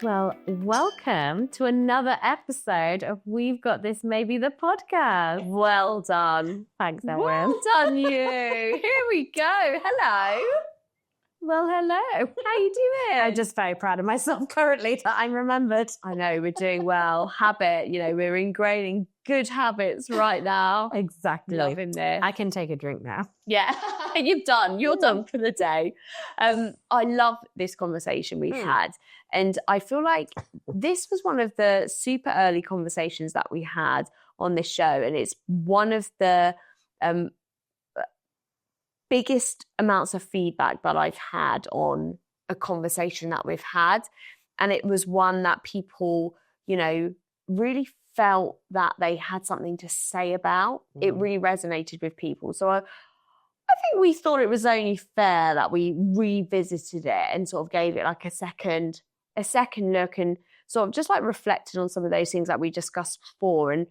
Well, welcome to another episode of We've Got This Maybe the podcast. Well done. Thanks, Erin. Well done, you. Here we go. Hello. Well, hello. How you doing? I'm just very proud of myself currently that I'm remembered. I know, we're doing well. Habit, we're ingraining good habits right now. Exactly. Loving this. I can take a drink now. Yeah, you're done for the day. I love this conversation we've had. And I feel like this was one of the super early conversations that we had on this show. And it's one of the biggest amounts of feedback that I've had on a conversation that we've had. And it was one that people, really felt that they had something to say about. It really resonated with people. So I think we thought it was only fair that we revisited it and sort of gave it like a second look and sort of just like reflected on some of those things that we discussed before and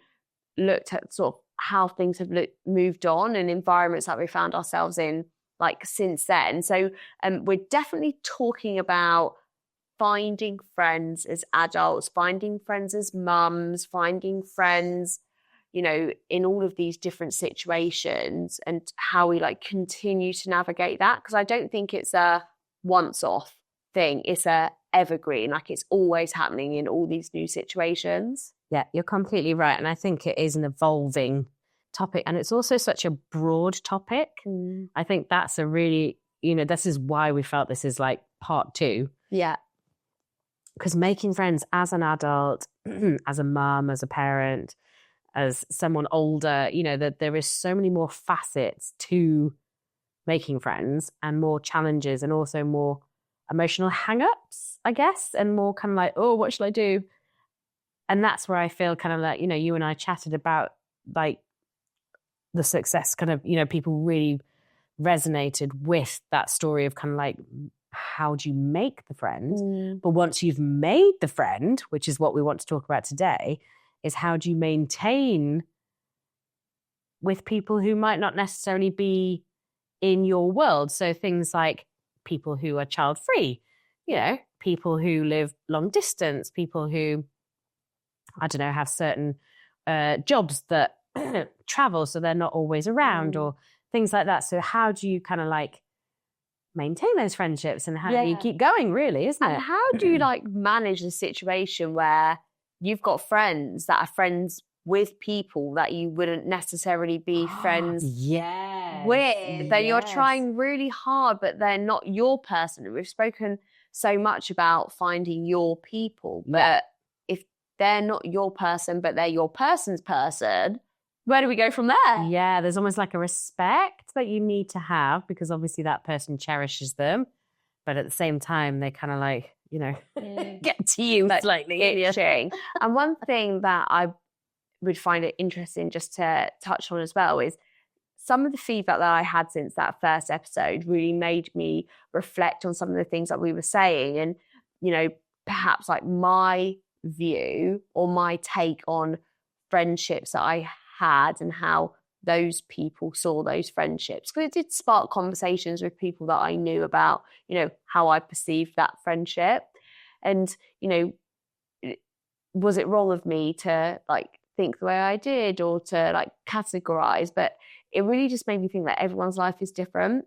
looked at sort of how things have moved on and environments that we found ourselves in like since then. So we're definitely talking about finding friends as adults, finding friends as mums, finding friends, in all of these different situations and how we like continue to navigate that. Because I don't think it's a once-off thing. It's a evergreen, like it's always happening in all these new situations. Yeah, you're completely right. And I think it is an evolving topic. And it's also such a broad topic. I think that's a really, this is why we felt this is like part 2. Yeah. Because making friends as an adult, as a mum, as a parent, as someone older, that there is so many more facets to making friends and more challenges and also more emotional hang-ups, I guess, and more kind of like, oh, what should I do? And that's where I feel kind of like, you and I chatted about like the success kind of, people really resonated with that story of kind of like, how do you make the friend? But once you've made the friend, which is what we want to talk about today, is how do you maintain with people who might not necessarily be in your world? So things like people who are child-free, people who live long distance, people who, I don't know, have certain jobs that travel, so they're not always around or things like that. So how do you kind of like maintain those friendships and how do you keep going, really, isn't it? And how do you like manage the situation where you've got friends that are friends with people that you wouldn't necessarily be friends with? Then you're trying really hard, but they're not your person. We've spoken so much about finding your people, but if they're not your person, but they're your person's person, where do we go from there? Yeah, there's almost like a respect that you need to have because obviously that person cherishes them. But at the same time, they kind of like, get to you like slightly. Itching. And one thing that I would find it interesting just to touch on as well is some of the feedback that I had since that first episode really made me reflect on some of the things that we were saying. And, perhaps like my view or my take on friendships that I had and how those people saw those friendships, because it did spark conversations with people that I knew about, how I perceived that friendship. And, was it wrong of me to like think the way I did or to like categorize? But it really just made me think that everyone's life is different.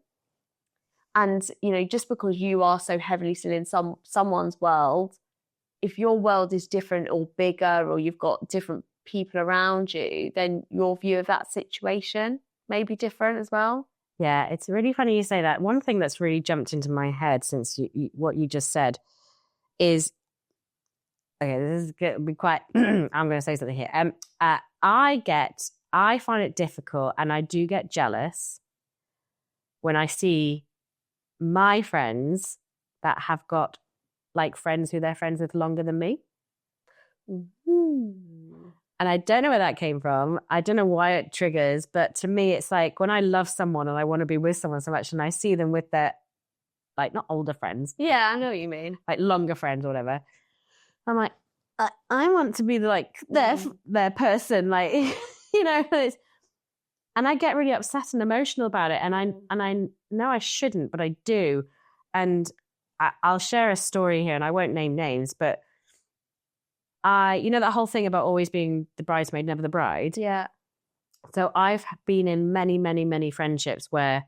And, just because you are so heavily still in someone's world, if your world is different or bigger or you've got different people around you, then your view of that situation may be different as well. Yeah, it's really funny you say that. One thing that's really jumped into my head since what you just said is, okay, this is going to be quite, I'm going to say something here. I find it difficult and I do get jealous when I see my friends that have got like friends who they're friends with longer than me. And I don't know where that came from. I don't know why it triggers, but to me, it's like when I love someone and I want to be with someone so much and I see them with their, like, not older friends. Yeah, I know what you mean. Like longer friends or whatever. I'm like, I want to be like their person, like, and I get really upset and emotional about it. And I know I shouldn't, but I do. And I'll share a story here and I won't name names, but that whole thing about always being the bridesmaid, never the bride. Yeah. So I've been in many, many, many friendships where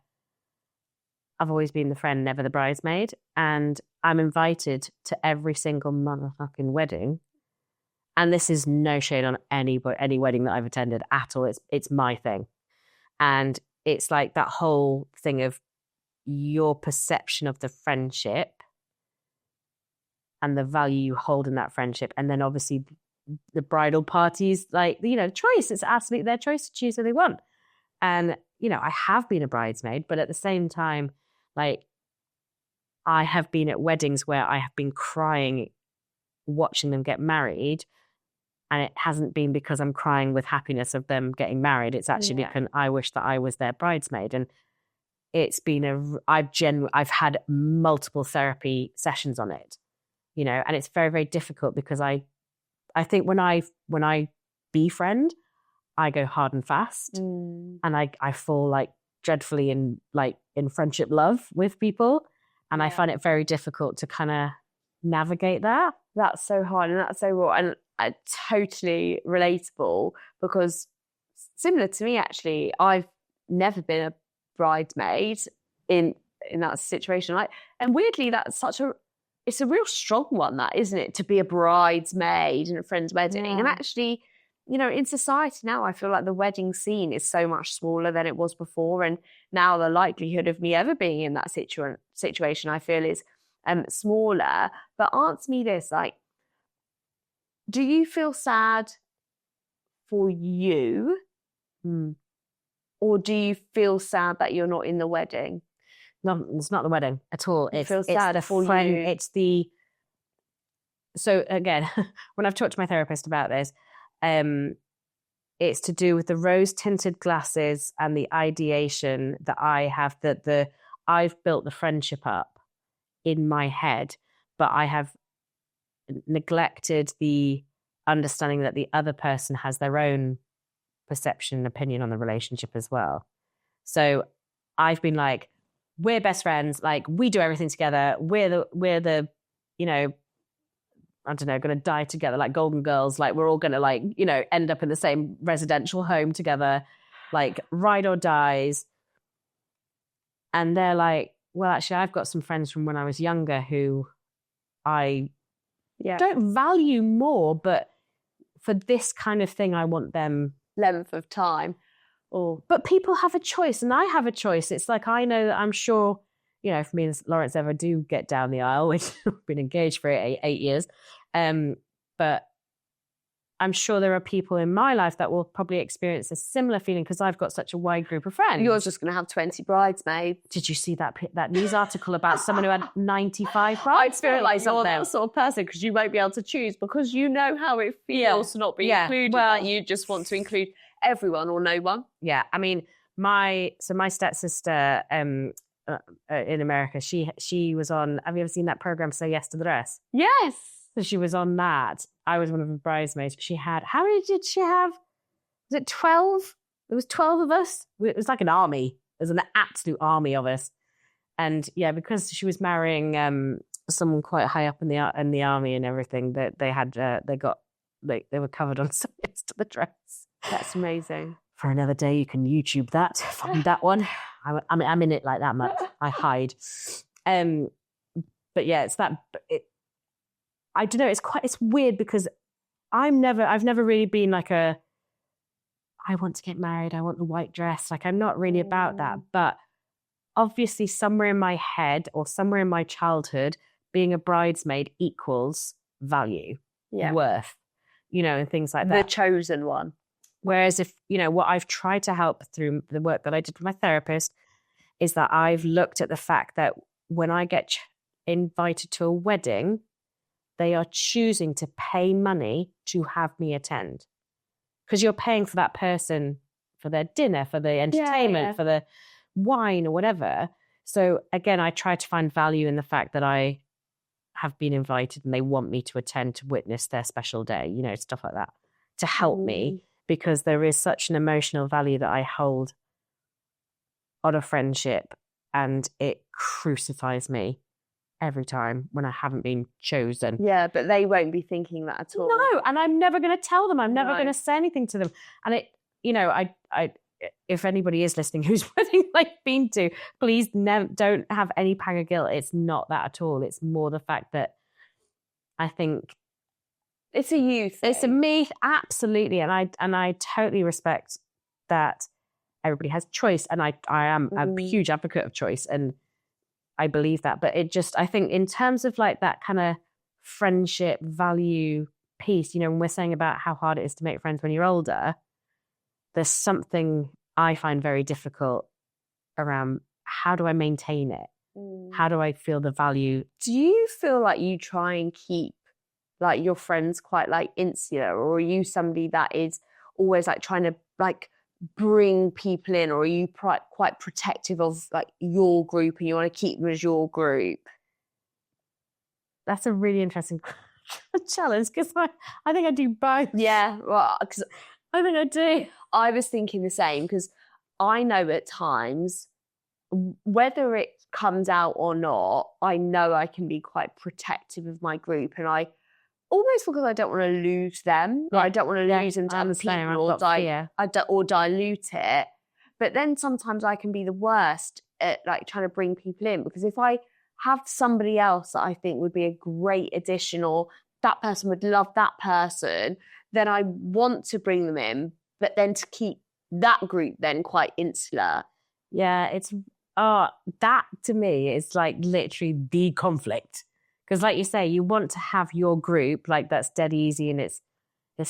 I've always been the friend, never the bridesmaid. And I'm invited to every single motherfucking wedding. And this is no shade on any wedding that I've attended at all. It's my thing. And it's like that whole thing of your perception of the friendship and the value you hold in that friendship. And then obviously the bridal parties, like, choice. It's absolutely their choice to choose who they want. And, I have been a bridesmaid, but at the same time, like, I have been at weddings where I have been crying watching them get married. And it hasn't been because I'm crying with happiness of them getting married. It's actually because I wish that I was their bridesmaid. And it's been I've had multiple therapy sessions on it, and it's very, very difficult because I think when I befriend, I go hard and fast, and I fall like dreadfully in friendship love with people, and I find it very difficult to kind of navigate that. That's so hard, and that's so raw, and totally relatable, because similar to me, actually, I've never been a bridesmaid in that situation. And weirdly, that's it's a real strong one, that, isn't it? To be a bridesmaid in a friend's wedding. And actually, in society now, I feel like the wedding scene is so much smaller than it was before. And now the likelihood of me ever being in that situation, I feel, is smaller. But answer me this, do you feel sad for you? Or do you feel sad that you're not in the wedding? No, it's not the wedding at all. It's sad for you. It's so again, when I've talked to my therapist about this, it's to do with the rose-tinted glasses and the ideation that I have that I've built the friendship up in my head, but I have neglected the understanding that the other person has their own perception and opinion on the relationship as well. So I've been like, we're best friends, like, we do everything together, we're the I don't know, gonna die together like Golden Girls, like, we're all gonna end up in the same residential home together, like, ride or dies. And they're like, well, actually, I've got some friends from when I was younger who I don't value more, but for this kind of thing, I want them length of time. But people have a choice, and I have a choice. It's like, I know that I'm sure, if me and Lawrence ever do get down the aisle, which we've been engaged for 8 years, but I'm sure there are people in my life that will probably experience a similar feeling because I've got such a wide group of friends. You're just going to have 20 bridesmaids. Did you see that news article about someone who had 95 bridesmaids? I feel like you're that sort of person because you won't be able to choose, because you know how it feels to not be included. Well, you just want to include everyone or no one. Yeah, I mean, my stepsister in America, she was on. Have you ever seen that program, Say Yes to the Dress? Yes. So she was on that. I was one of the bridesmaids. She had, how many did she have? Was it 12? There was 12 of us. It was like an army. There's an absolute army of us. And yeah, because she was marrying someone quite high up in the army and everything, that they were covered on Say Yes to the Dress. That's amazing. For another day, you can YouTube that. Find that one. I'm in it like that much. I hide. But yeah, it's that. I don't know. It's weird because I've never really been like I want to get married. I want the white dress. Like, I'm not really about that. But obviously, somewhere in my head or somewhere in my childhood, being a bridesmaid equals value, worth, and things like that. The chosen one. Whereas if, what I've tried to help through the work that I did with my therapist is that I've looked at the fact that when I get invited to a wedding, they are choosing to pay money to have me attend. Because you're paying for that person for their dinner, for the entertainment, for the wine or whatever. So again, I try to find value in the fact that I have been invited and they want me to attend to witness their special day, stuff like that, to help me. Because there is such an emotional value that I hold on a friendship, and it crucifies me every time when I haven't been chosen. Yeah, but they won't be thinking that at all. No, and I'm never going to tell them. I'm never No. going to say anything to them. And it, I if anybody is listening who's wedding I've been to, please don't have any pang of guilt. It's not that at all. It's more the fact that I think it's a you thing. It's a me, absolutely. And I totally respect that everybody has choice. And I am a huge advocate of choice. And I believe that. But I think in terms of like that kind of friendship value piece, when we're saying about how hard it is to make friends when you're older, there's something I find very difficult around how do I maintain it? How do I feel the value? Do you feel like you try and keep like your friends quite like insular, or are you somebody that is always like trying to like bring people in, or are you quite protective of like your group and you want to keep them as your group? That's a really interesting challenge because I think I do both. Yeah, well, because I think I do. I was thinking the same because I know at times, whether it comes out or not, I know I can be quite protective of my group, and I almost because I don't want to lose them. Yeah. I don't want to lose them to other people or dilute it. But then sometimes I can be the worst at like trying to bring people in, because if I have somebody else that I think would be a great addition, or that person would love that person, then I want to bring them in, but then to keep that group then quite insular. Yeah, it's that to me is like literally the conflict. Because like you say, you want to have your group like that's dead easy, and it's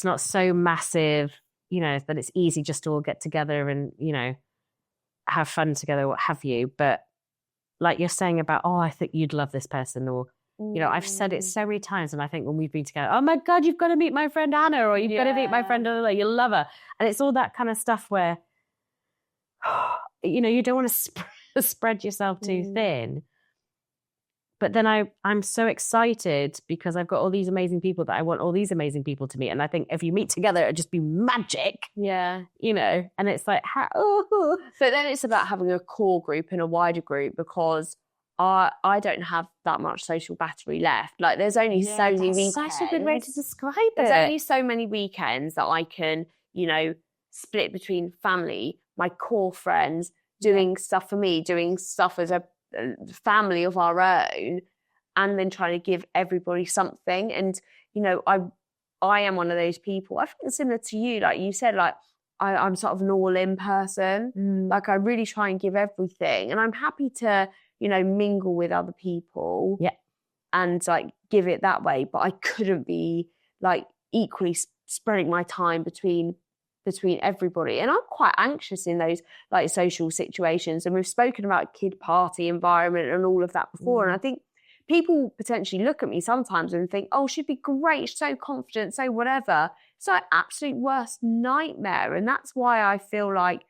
not so massive, that it's easy just to all get together and, have fun together, what have you. But like you're saying about, I think you'd love this person, or, I've said it so many times, and I think when we've been together, oh my God, you've got to meet my friend Anna, or you've got to meet my friend Anna, you'll love her. And it's all that kind of stuff where, you don't want to spread yourself too thin. But then I'm so excited because I've got all these amazing people that I want all these amazing people to meet. And I think if you meet together, it'd just be magic. Yeah. And it's like, So then it's about having a core group and a wider group, because I don't have that much social battery left. Like there's only so many weekends. That's such a good way to describe it. There's only so many weekends that I can, split between family, my core friends, doing stuff for me, doing stuff as a family of our own, and then trying to give everybody something. And I am one of those people, I think similar to you, like you said, like I'm sort of an all-in person. Like I really try and give everything, and I'm happy to mingle with other people and like give it that way, but I couldn't be like equally spreading my time between everybody. And I'm quite anxious in those like social situations. And we've spoken about kid party environment and all of that before. And I think people potentially look at me sometimes and think, oh, she'd be great, so confident, so whatever. It's like absolute worst nightmare. And that's why I feel like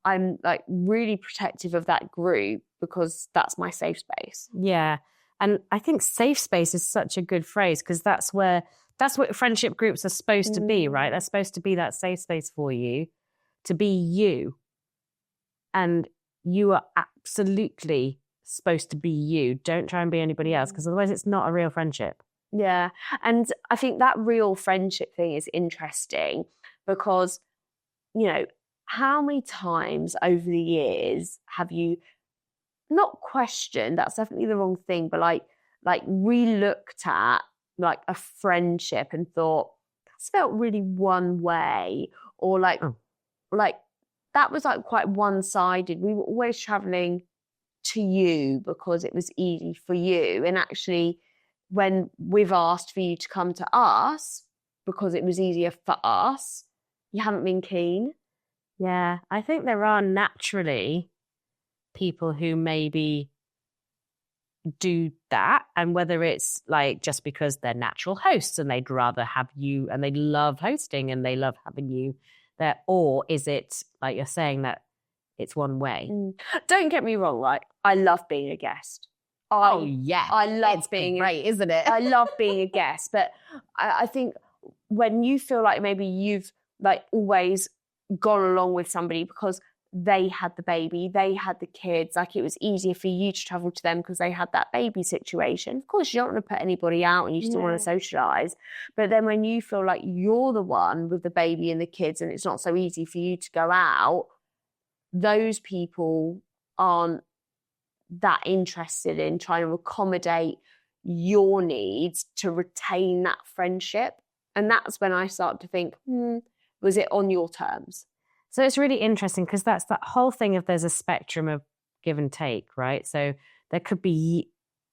I'm like really protective of that group, because that's my safe space. Yeah. And I think safe space is such a good phrase, because that's what friendship groups are supposed to be, right? They're supposed to be that safe space for you to be you. And you are absolutely supposed to be you. Don't try and be anybody else, because otherwise it's not a real friendship. Yeah. And I think that real friendship thing is interesting because, how many times over the years have you not questioned, that's definitely the wrong thing, but like re-looked at like a friendship and thought, that's felt really one way, or like that was like quite one-sided. We were always traveling to you because it was easy for you. And actually, when we've asked for you to come to us because it was easier for us, you haven't been keen. Yeah, I think there are naturally people who maybe do that, and whether it's like just because they're natural hosts and they'd rather have you and they love hosting and they love having you there, or is it like you're saying that it's one way? Don't get me wrong, right? I love being a guest. I love it's being great, isn't it? I love being a guest, but I think when you feel like maybe you've like always gone along with somebody because they had the baby, they had the kids, like it was easier for you to travel to them because they had that baby situation. Of course, you don't want to put anybody out and you still want to socialise. But then when you feel like you're the one with the baby and the kids and it's not so easy for you to go out, those people aren't that interested in trying to accommodate your needs to retain that friendship. And that's when I start to think, was it on your terms? So it's really interesting because that's that whole thing of there's a spectrum of give and take, right? So there could be,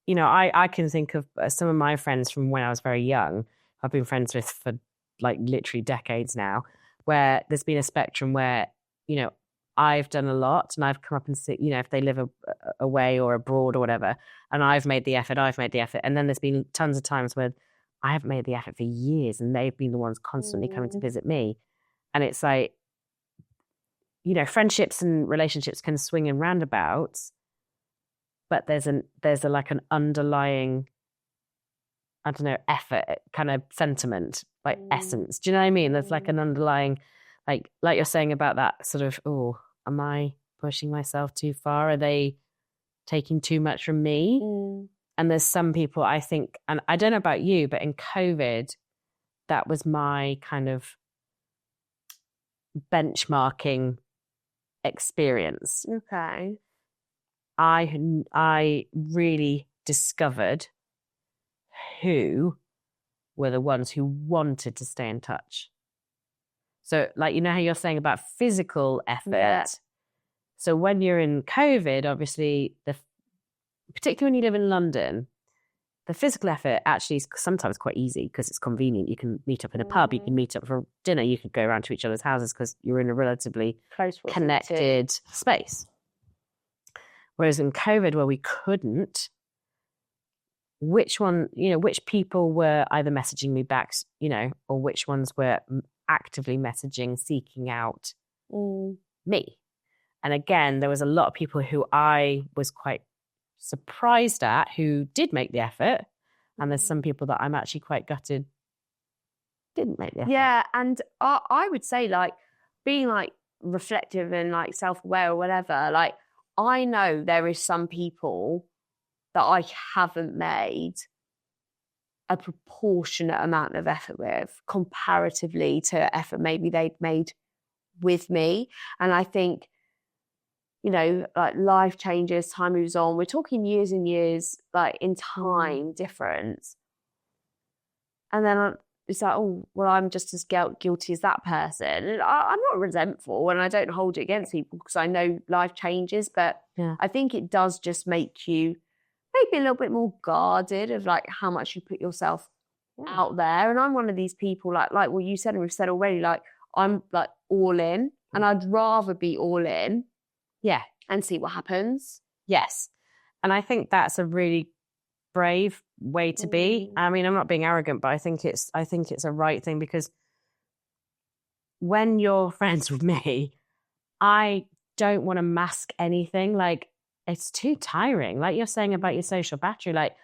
you know, I can think of some of my friends from when I was very young, I've been friends with for like literally decades now, where there's been a spectrum where, you know, I've done a lot and I've come up and see, you know, if they live away or abroad or whatever, and I've made the effort. And then there's been tons of times where I haven't made the effort for years and they've been the ones constantly coming to visit me. And it's like, you know, friendships and relationships can swing in roundabouts, but there's like an underlying, I don't know, effort kind of sentiment, like essence. Do you know what I mean? There's like an underlying, like you're saying about that sort of, oh, am I pushing myself too far? Are they taking too much from me? And there's some people I think, and I don't know about you, but in COVID, that was my kind of benchmarking experience. Okay. I really discovered who were the ones who wanted to stay in touch. So, like, you know how you're saying about physical effort. Yeah. So when you're in COVID, obviously, particularly when you live in London, the physical effort actually is sometimes quite easy because it's convenient. You can meet up in a pub, you can meet up for dinner, you could go around to each other's houses because you're in a relatively close connected space. Whereas in COVID, where we couldn't, which people were either messaging me back, you know, or which ones were actively messaging, seeking out me. And again, there was a lot of people who I was quite surprised at who did make the effort. And there's some people that I'm actually quite gutted didn't make the effort. Yeah, and I would say, like, being like reflective and like self-aware or whatever, like, I know there is some people that I haven't made a proportionate amount of effort with comparatively to effort maybe they'd made with me. And I think, you know, like, life changes, time moves on. We're talking years and years, like, in time difference. And then it's like, oh, well, I'm just as guilty as that person. And I'm not resentful and I don't hold it against people because I know life changes. But I think it does just make you maybe a little bit more guarded of like how much you put yourself out there. And I'm one of these people, like what you said and we've said already, like, I'm like all in and I'd rather be all in. Yeah. And see what happens. Yes. And I think that's a really brave way to be. I mean, I'm not being arrogant, but I think it's a right thing because when you're friends with me, I don't want to mask anything. Like, it's too tiring. Like you're saying about your social battery, like,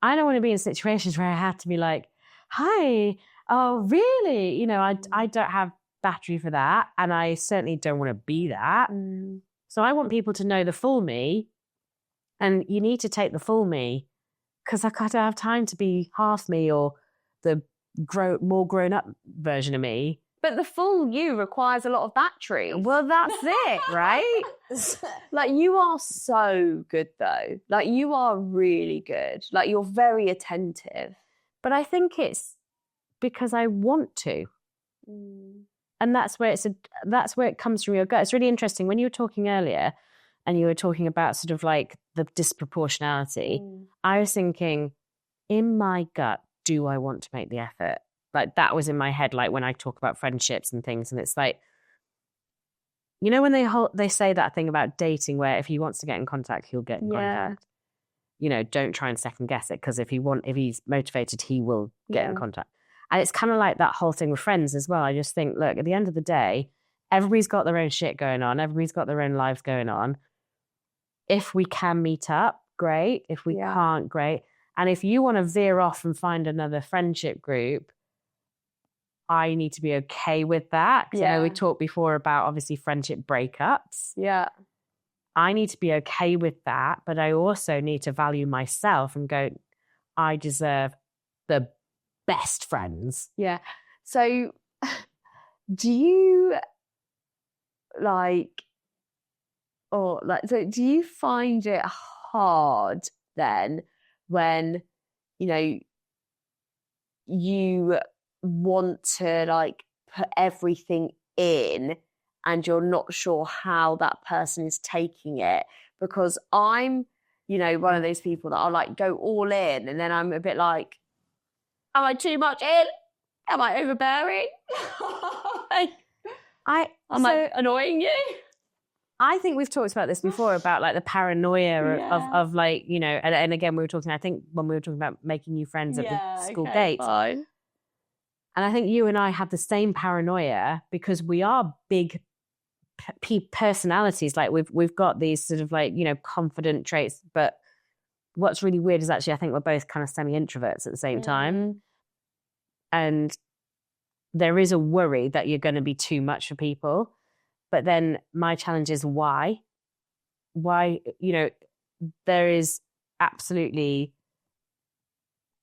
I don't want to be in situations where I have to be like, hi, oh, really? You know, I don't have battery for that. And I certainly don't want to be that. So I want people to know the full me, and you need to take the full me because I don't have time to be half me or the more grown up version of me. But the full you requires a lot of battery. Well, that's it, right? Like, you are so good though. Like, you are really good. Like, you're very attentive. But I think it's because I want to. And that's where it comes from your gut. It's really interesting. When you were talking earlier and you were talking about sort of like the disproportionality, I was thinking, in my gut, do I want to make the effort? Like, that was in my head, like when I talk about friendships and things. And it's like, you know, when they say that thing about dating where if he wants to get in contact, he'll get in contact. You know, don't try and second guess it because if he's motivated, he will get in contact. And it's kind of like that whole thing with friends as well. I just think, look, at the end of the day, everybody's got their own shit going on. Everybody's got their own lives going on. If we can meet up, great. If we can't, great. And if you want to veer off and find another friendship group, I need to be okay with that. Because I know we Yeah. talked before about obviously friendship breakups. Yeah. I need to be okay with that, but I also need to value myself and go, I deserve the best friends. Yeah. So do you so do you find it hard then when, you know, you want to like put everything in and you're not sure how that person is taking it? Because I'm, you know, one of those people that I'll like go all in and then I'm a bit like, am I too much in? Am I overbearing? Am I annoying you? I think we've talked about this before about like the paranoia of like, you know, and again, we were talking, I think when we were talking about making new friends at the school dates. Fine. And I think you and I have the same paranoia because we are big personalities. Like we've got these sort of like, you know, confident traits. But what's really weird is actually I think we're both kind of semi-introverts at the same time. And there is a worry that you're going to be too much for people. But then my challenge is why? Why, you know, there is absolutely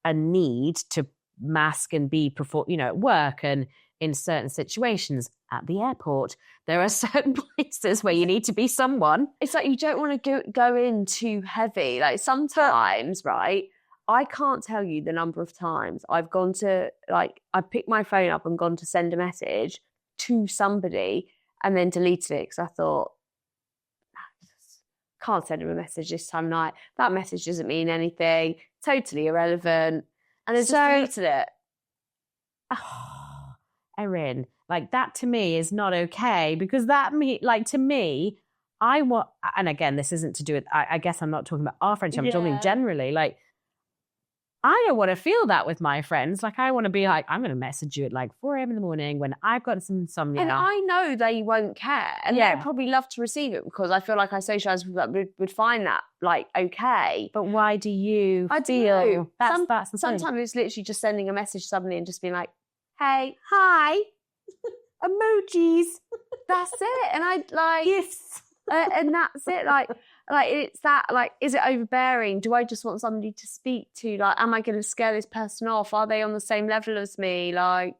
a need to mask and be you know, at work and in certain situations at the airport. There are certain places where you need to be someone. It's like you don't want to go in too heavy. Like sometimes, right, I can't tell you the number of times I've gone to, like, I picked my phone up and gone to send a message to somebody and then deleted it because I thought, can't send him a message this time of night. That message doesn't mean anything. Totally irrelevant. And then just deleted it. Oh, Erin, like that to me is not okay because to me, I want, and again, this isn't to do with, I guess I'm not talking about our friendship, I'm talking generally, like, I don't want to feel that with my friends. Like, I want to be like, I'm going to message you at like 4 a.m. in the morning when I've got some insomnia. And I know they won't care. And they'd probably love to receive it because I feel like I socialise with that would find that like okay. But why do you feel that's the sometimes thing. it's literally just sending a message suddenly and just being like, hey, hi, emojis. That's it. And I like gifts. And that's it. Like it's that, like, is it overbearing? Do I just want somebody to speak to? Like, am I going to scare this person off? Are they on the same level as me? Like,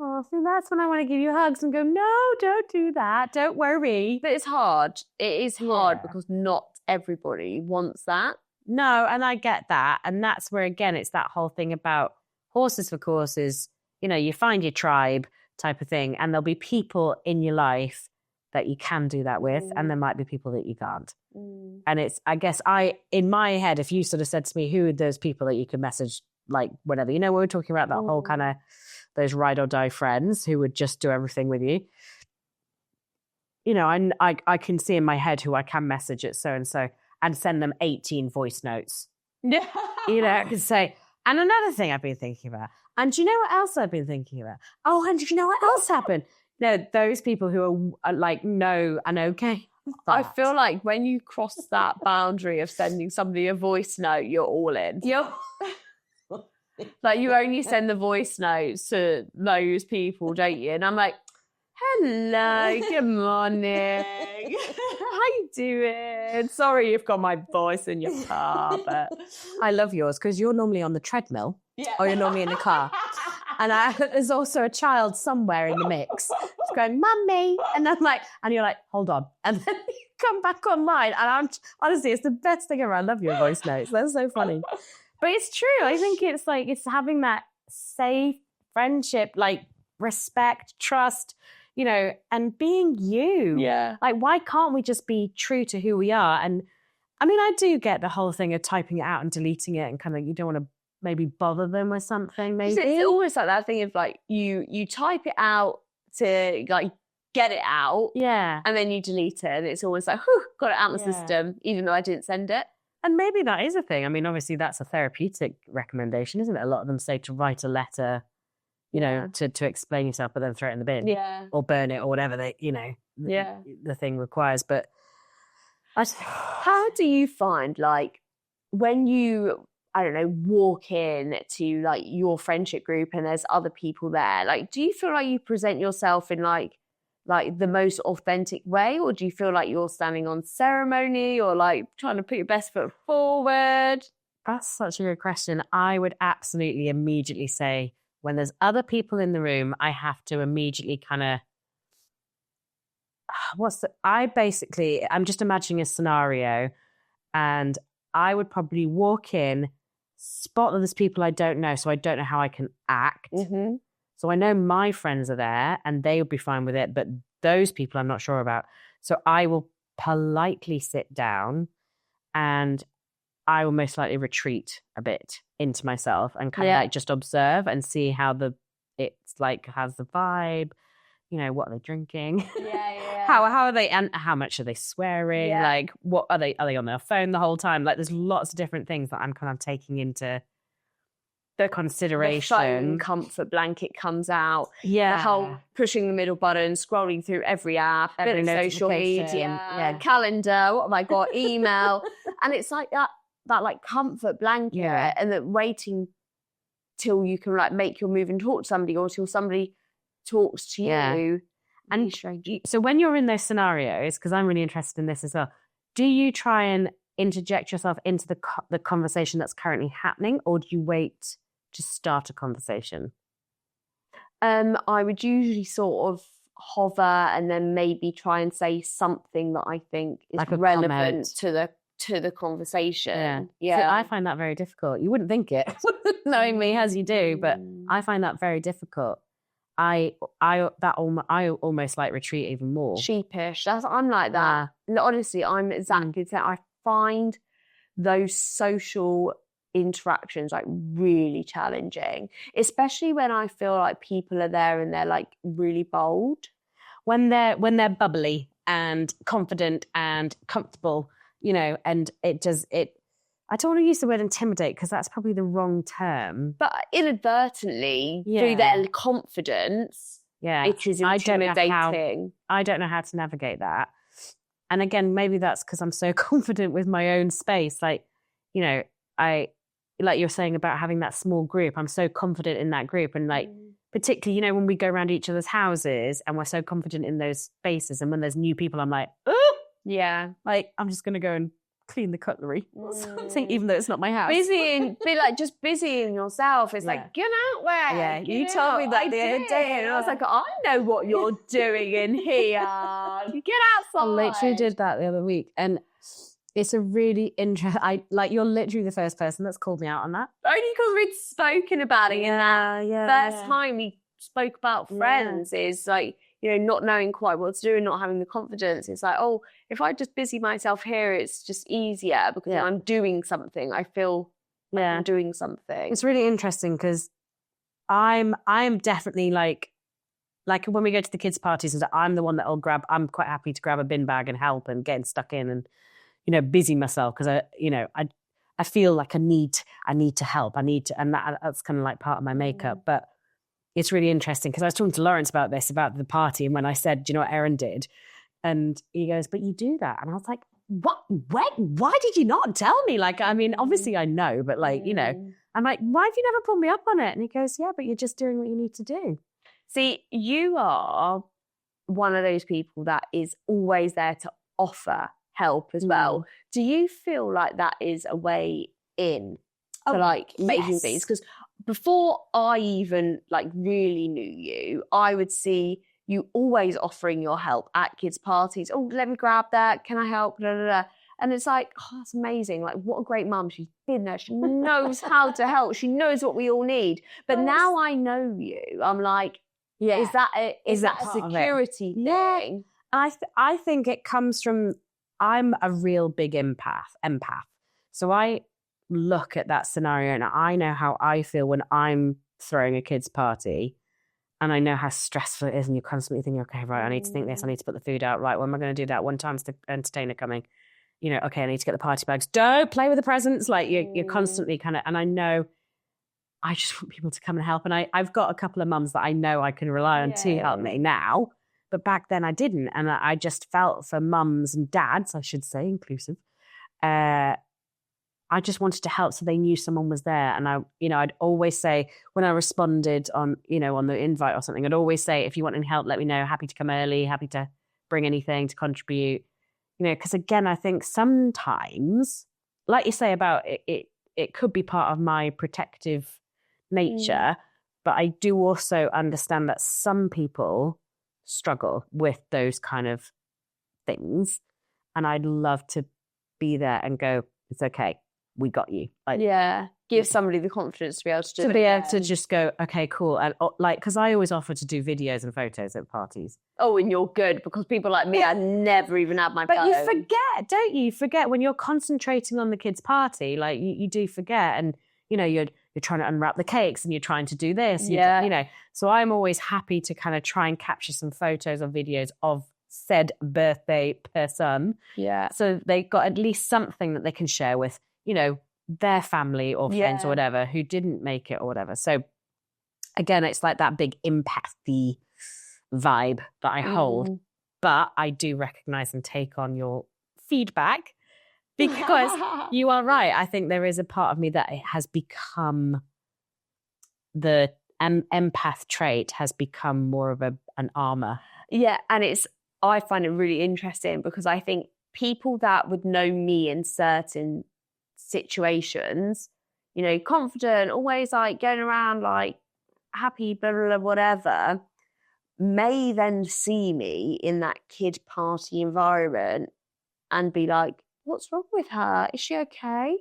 oh, see, that's when I want to give you hugs and go, no, don't do that. Don't worry. But it's hard. It is hard because not everybody wants that. No, and I get that. And that's where, again, it's that whole thing about horses for courses. You know, you find your tribe type of thing. And there'll be people in your life that you can do that with. And there might be people that you can't. And it's, I guess in my head, if you sort of said to me, who are those people that you could message, like, whatever, you know, we were talking about that whole kind of those ride or die friends who would just do everything with you. You know, I can see in my head who I can message at so-and-so and send them 18 voice notes. Yeah. You know, I could say, and another thing I've been thinking about, and do you know what else I've been thinking about? Oh, and do you know what else happened? No, those people who are like, no and okay. I feel like when you cross that boundary of sending somebody a voice note, you're all in. Like, you only send the voice notes to those people, don't you? And I'm like, hello, good morning. How you doing? Sorry you've got my voice in your car, but I love yours because you're normally on the treadmill or you're normally in the car. And there's also a child somewhere in the mix. It's going, Mummy. And I'm like, and you're like, hold on. And then you come back online. And honestly, it's the best thing ever. I love your voice notes. They're so funny. But it's true. I think it's like, it's having that safe friendship, like respect, trust, you know, and being you. Yeah. Like, why can't we just be true to who we are? And I mean, I do get the whole thing of typing it out and deleting it and kind of, you don't want to maybe bother them with something, maybe. It's almost like that thing of like, you type it out to like get it out. Yeah. And then you delete it. And it's always like, whew, got it out of the system, even though I didn't send it. And maybe that is a thing. I mean, obviously that's a therapeutic recommendation, isn't it? A lot of them say to write a letter, you know, to explain yourself, but then throw it in the bin. Yeah. Or burn it or whatever they, you know, the thing requires. But how do you find, like, when you I don't know, walk in to like your friendship group and there's other people there, like, do you feel like you present yourself in like the most authentic way, or do you feel like you're standing on ceremony or like trying to put your best foot forward? That's such a good question. I would absolutely immediately say when there's other people in the room, I have to immediately kind of I'm just imagining a scenario, and I would probably walk in, spot that there's people I don't know, so I don't know how I can act. Mm-hmm. So I know my friends are there and they would be fine with it, but those people I'm not sure about. So I will politely sit down and I will most likely retreat a bit into myself and kind of like just observe and see how it's like has the vibe. You know, what are they drinking? How are they, and how much are they swearing? Yeah. Like, what are they on their phone the whole time? Like, there's lots of different things that I'm kind of taking into the consideration. The phone comfort blanket comes out. Yeah. The whole pushing the middle button, scrolling through every app, every social media, calendar, what have I got, email. And it's like that like comfort blanket, and that waiting till you can like make your move and talk to somebody, or till somebody talks to you. And so when you're in those scenarios, because I'm really interested in this as well, do you try and interject yourself into the conversation that's currently happening, or do you wait to start a conversation? I would usually sort of hover and then maybe try and say something that I think is like relevant to the conversation. Yeah. So I find that very difficult. You wouldn't think it, knowing me as you do, but I find that very difficult. I almost like retreat even more. Sheepish. I'm like that. Honestly, I'm exactly the same. I find those social interactions like really challenging, especially when I feel like people are there and they're like really bold. When they're bubbly and confident and comfortable, you know, and I don't want to use the word intimidate because that's probably the wrong term. But inadvertently, through their confidence, it is intimidating. I don't know how to navigate that. And again, maybe that's because I'm so confident with my own space. Like, you know, like you're saying about having that small group, I'm so confident in that group. And like, particularly, you know, when we go around each other's houses and we're so confident in those spaces. And when there's new people, I'm like, oh, yeah, like I'm just going to go and clean the cutlery or something, even though it's not my house. Just busying yourself. It's like, get out there. Yeah, you told me that the other day. And I was like, I know what you're doing in here. Get outside. I literally did that the other week. And it's a really interesting, you're literally the first person that's called me out on that. Only because we'd spoken about it in that first time we spoke about friends is like, you know, not knowing quite what to do and not having the confidence. It's like, oh, if I just busy myself here, it's just easier because I'm doing something. I feel like I'm doing something. It's really interesting because I'm definitely like when we go to the kids' parties, I'm the one that I'm quite happy to grab a bin bag and help and getting stuck in and, you know, busy myself because I feel like I need to help. And that's kind of like part of my makeup. But it's really interesting because I was talking to Lawrence about the party, and when I said, do you know what Erin did? And he goes, but you do that. And I was like, what? Why did you not tell me? Like, I mean, obviously I know, but like, you know, I'm like, why have you never pulled me up on it? And he goes, yeah, but you're just doing what you need to do. See, you are one of those people that is always there to offer help as well. Do you feel like that is a way in to like making things? Because before I even like really knew you, I would see you always offering your help at kids' parties. Oh, let me grab that. Can I help? Da, da, da. And it's like, oh, that's amazing. Like, what a great mum. She's been there. She knows how to help. She knows what we all need. But now I know you. I'm like, is that a security thing? Yeah. I think it comes from, I'm a real big empath. So I look at that scenario and I know how I feel when I'm throwing a kid's party, and I know how stressful it is, and you're constantly thinking, okay, right, I need to think this, I need to put the food out, right, when am I going to do that? One time's the entertainer coming, you know, okay, I need to get the party bags, don't play with the presents, like you're constantly kind of, and I know I just want people to come and help, and I've got a couple of mums that I know I can rely on to help me now, but back then I didn't, and I just felt for mums and dads, I should say, inclusive, I just wanted to help so they knew someone was there. And I'd always say when I responded on the invite or something, I'd always say, if you want any help, let me know. Happy to come early, happy to bring anything to contribute. Because again, I think sometimes, like you say about it could be part of my protective nature, but I do also understand that some people struggle with those kind of things. And I'd love to be there and go, it's okay, we got you. Give somebody the confidence to be able to do it. To be able to just go, okay, cool. And because I always offer to do videos and photos at parties. Oh, and you're good, because people like me, I never even have my phone. But you forget, don't you? You forget when you're concentrating on the kids' party, like you do forget. And, you're trying to unwrap the cakes and you're trying to do this. So I'm always happy to kind of try and capture some photos or videos of said birthday person. Yeah. So they got at least something that they can share with, their family or friends or whatever who didn't make it or whatever. So again, it's like that big empathy vibe that I hold. But I do recognize and take on your feedback, because you are right. I think there is a part of me that it has become the empath trait has become more of an armor. Yeah. And I find it really interesting, because I think people that would know me in certain situations, confident, always like going around like happy, blah, blah, blah, whatever, may then see me in that kid party environment and be like, what's wrong with her? Is she okay?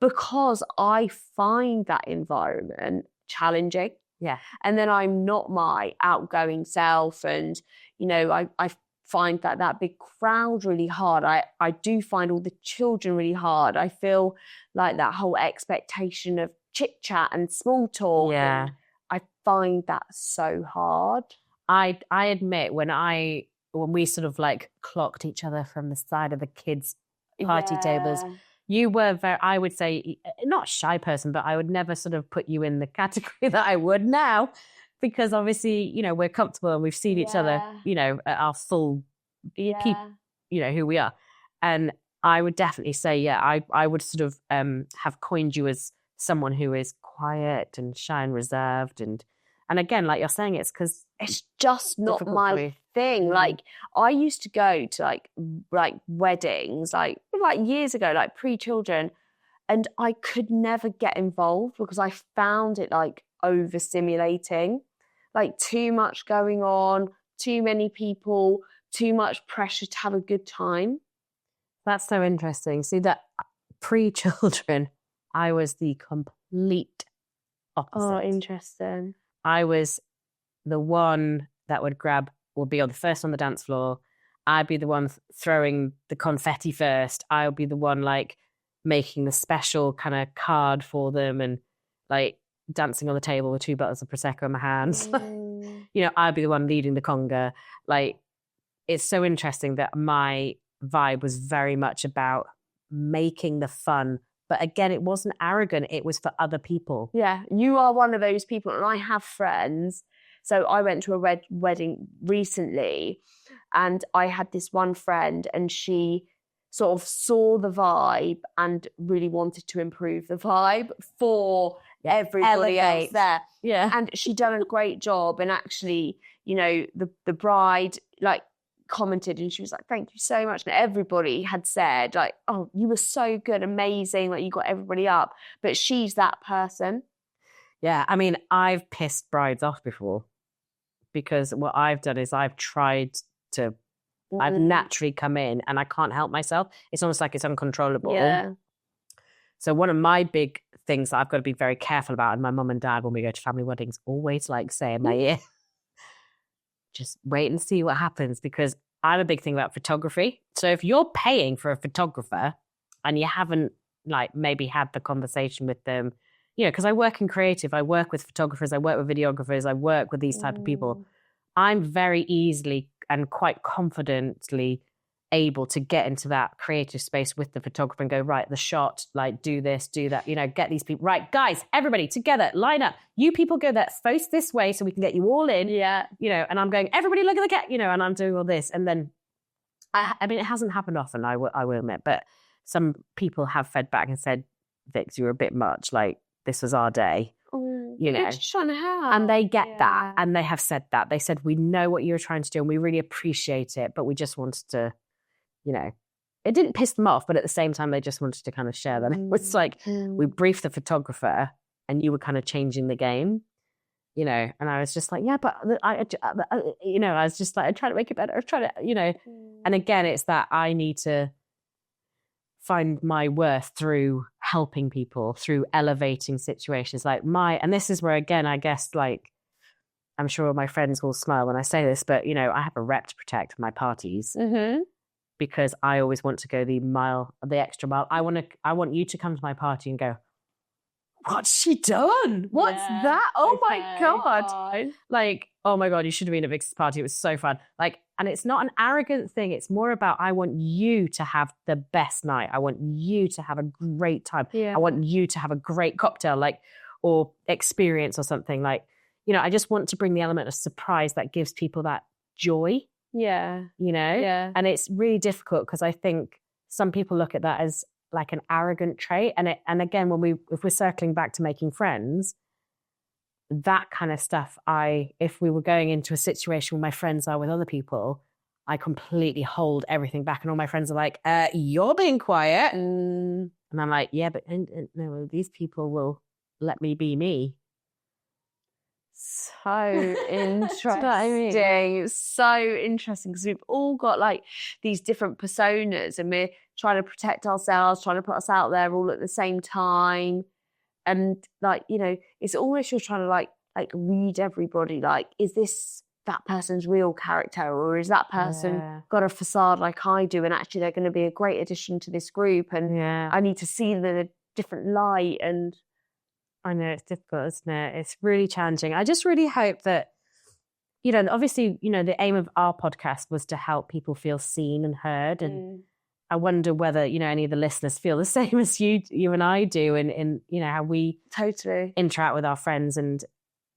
Because I find that environment challenging. Yeah. And then I'm not my outgoing self. And, I find that big crowd really hard. I do find all the children really hard. I feel like that whole expectation of chit chat and small talk. Yeah. And I find that so hard. I admit when we sort of like clocked each other from the side of the kids' party tables, you were I would say, not a shy person, but I would never sort of put you in the category that I would now, because obviously, we're comfortable and we've seen each other, at our full who we are. And I would definitely say, I would sort of have coined you as someone who is quiet and shy and reserved. And again, like you're saying, it's because it's just not my thing. Like I used to go to like weddings, like years ago, like pre-children, and I could never get involved because I found it like overstimulating, like too much going on, too many people, too much pressure to have a good time. That's so interesting. See, that pre-children, I was the complete opposite. Oh, interesting. I was the one that would be on the first on the dance floor. I'd be the one throwing the confetti first. I'll be the one like making the special kind of card for them and like dancing on the table with 2 bottles of Prosecco in my hands. I'd be the one leading the conga. Like, it's so interesting that my vibe was very much about making the fun. But again, it wasn't arrogant. It was for other people. Yeah, you are one of those people. And I have friends. So I went to a wedding recently and I had this one friend and she sort of saw the vibe and really wanted to improve the vibe for everybody else there. Yeah. And she done a great job. And actually, the bride, like, commented and she was like, thank you so much. And everybody had said like, oh, you were so good, amazing, like you got everybody up. But she's that person. Yeah, I mean, I've pissed brides off before because what I've done is I've tried to I've naturally come in and I can't help myself. It's almost like it's uncontrollable. Yeah. So one of my big things that I've got to be very careful about, and my mum and dad when we go to family weddings always like say in my ear, just wait and see what happens, because I'm a big thing about photography. So if you're paying for a photographer and you haven't like maybe had the conversation with them, because I work in creative, I work with photographers, I work with videographers, I work with these type of people. I'm very easily and quite confidently able to get into that creative space with the photographer and go, right, the shot, like do this, do that, get these people, right, guys, everybody together, line up, you people go that face this way so we can get you all in, and I'm going, everybody look at the cat, and I'm doing all this. And then, I mean, it hasn't happened often, I will admit, but some people have fed back and said, Vix, you were a bit much. Like, this was our day. You know, you're just trying to help. and they get that, and they have said that. They said, we know what you were trying to do and we really appreciate it, but we just wanted to, you know, it didn't piss them off, but at the same time, they just wanted to kind of share them. It was like, we briefed the photographer and you were kind of changing the game, you know, and I was just like, yeah, but you know, I was just like, I'm trying to make it better. I'm trying to, you know, and again, it's that I need to find my worth through helping people, through elevating situations like and this is where, again, I guess, like, I'm sure my friends will smile when I say this, but, you know, I have a rep to protect my parties because I always want to go the extra mile. I want you to come to my party and go, what's she done? What's that? Oh my God. Fine. Like, oh my God, you should have been at Vix's party. It was so fun. Like, and it's not an arrogant thing. It's more about, I want you to have the best night. I want you to have a great time. Yeah. I want you to have a great cocktail, like, or experience or something. Like, you know, I just want to bring the element of surprise that gives people that joy. Yeah. You know? Yeah. And it's really difficult because I think some people look at that as like an arrogant trait. And again, if we're circling back to making friends, that kind of stuff, if we were going into a situation where my friends are with other people, I completely hold everything back, and all my friends are like, you're being quiet. And I'm like, yeah, but no, these people will let me be me. So interesting. You know what I mean? It's so interesting because we've all got like these different personas and we're trying to protect ourselves, trying to put us out there all at the same time. And like, you know, it's almost you're trying to like read everybody. Like, is this that person's real character, or is that person got a facade like I do? And actually they're going to be a great addition to this group. And I need to see them in a different light. And I know it's difficult, isn't it? It's really challenging. I just really hope that, you know, obviously, you know, the aim of our podcast was to help people feel seen and heard. And I wonder whether, you know, any of the listeners feel the same as you and I do in you know, how we totally interact with our friends. And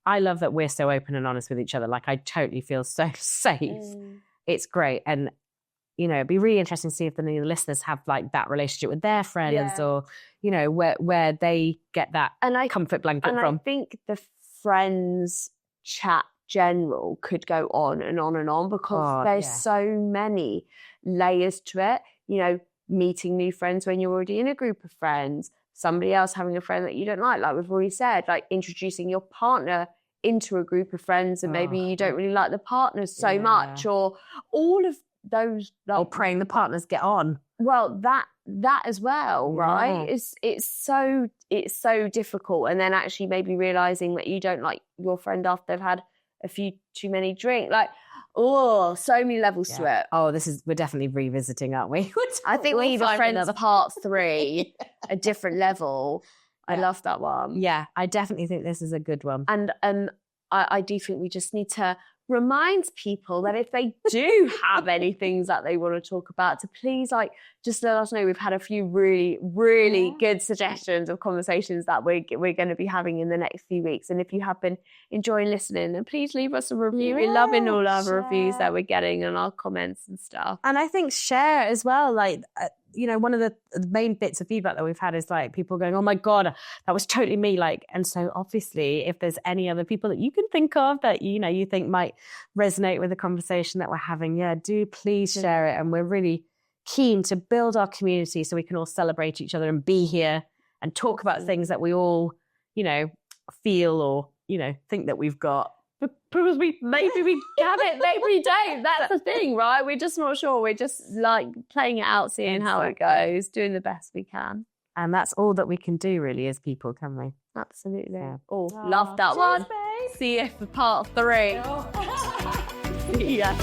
I love that we're so open and honest with each other. Like, I totally feel so safe. It's great. And, you know, it'd be really interesting to see if any of the listeners have like that relationship with their friends or, you know, where they get that comfort blanket from. I think the friends chat general could go on and on and on because there's so many layers to it. You know, meeting new friends when you're already in a group of friends, somebody else having a friend that you don't like we've already said, like introducing your partner into a group of friends and maybe you don't really like the partners so much, or all of those, like, or praying the partners get on. Well, that as well, right? It's so difficult. And then actually maybe realizing that you don't like your friend after they've had a few too many drinks. Like, so many levels to it. Oh, we're definitely revisiting, aren't we? I think we need a Friends Part 3, a different level. I love that one. Yeah, I definitely think this is a good one. And I do think we just need to remind people that if they do have any things that they want to talk about, to please just let us know. We've had a few really, really good suggestions of conversations that we're going to be having in the next few weeks. And if you have been enjoying listening, then please leave us a review. We're loving all our reviews that we're getting and our comments and stuff. And I think share as well, like, you know, one of the main bits of feedback that we've had is like people going, oh my God, that was totally me. Like, and so obviously if there's any other people that you can think of that, you know, you think might resonate with the conversation that we're having, do please share it. And we're really keen to build our community so we can all celebrate each other and be here and talk about things that we all, you know, feel or, you know, think that we've got. Because maybe we have it, maybe we don't. That's the thing, right? We're just not sure. We're just like playing it out, seeing how it goes, doing the best we can. And that's all that we can do really as people, can we? Absolutely. Love that one. Babe. See you for part 3. See ya.